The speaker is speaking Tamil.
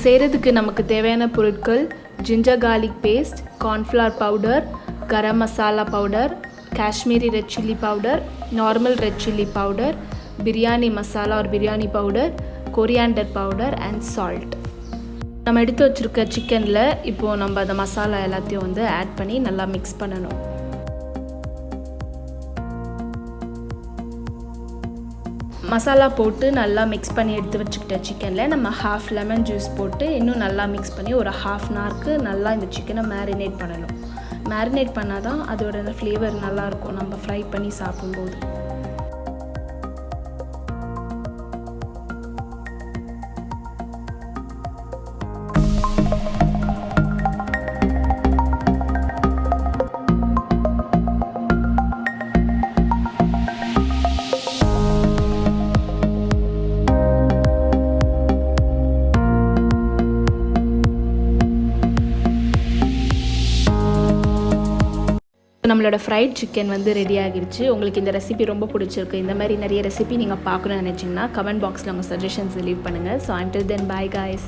செய்கிறதுக்கு நமக்கு தேவையான பொருட்கள் ginger garlic paste, cornflour powder, garam masala powder, Kashmiri red chili powder, normal red chili powder, biryani masala or biryani powder, coriander powder and salt. நம்ம எடுத்து வச்சிருக்க சிக்கனில் இப்போது நம்ம அந்த மசாலா எல்லாத்தையும் வந்து ஆட் பண்ணி நல்லா மிக்ஸ் பண்ணணும். மசாலா போட்டு நல்லா மிக்ஸ் பண்ணி எடுத்து வச்சுக்கிட்ட சிக்கனில் நம்ம ஹாஃப் லெமன் ஜூஸ் போட்டு இன்னும் நல்லா மிக்ஸ் பண்ணி ஒரு ஹாஃப் அன் ஹவருக்கு நல்லா இந்த சிக்கனை மேரினேட் பண்ணணும். மேரினேட் பண்ணால் தான் அதோட ஃப்ளேவர் நல்லாயிருக்கும் நம்ம ஃப்ரை பண்ணி சாப்பிடும்போது. நம்மளோட ஃப்ரைட் சிக்கன் வந்து ரெடி ஆகிடுச்சு. உங்களுக்கு இந்த ரெசிபி ரொம்ப பிடிச்சிருக்கு, இந்த மாதிரி நிறைய ரெசிபி நீங்கள் பார்க்கணும்னு நினச்சிங்கன்னா கமெண்ட் பாக்ஸில் உங்கள் சஜஷன்ஸ் லீவ் பண்ணுங்கள். So until then bye guys.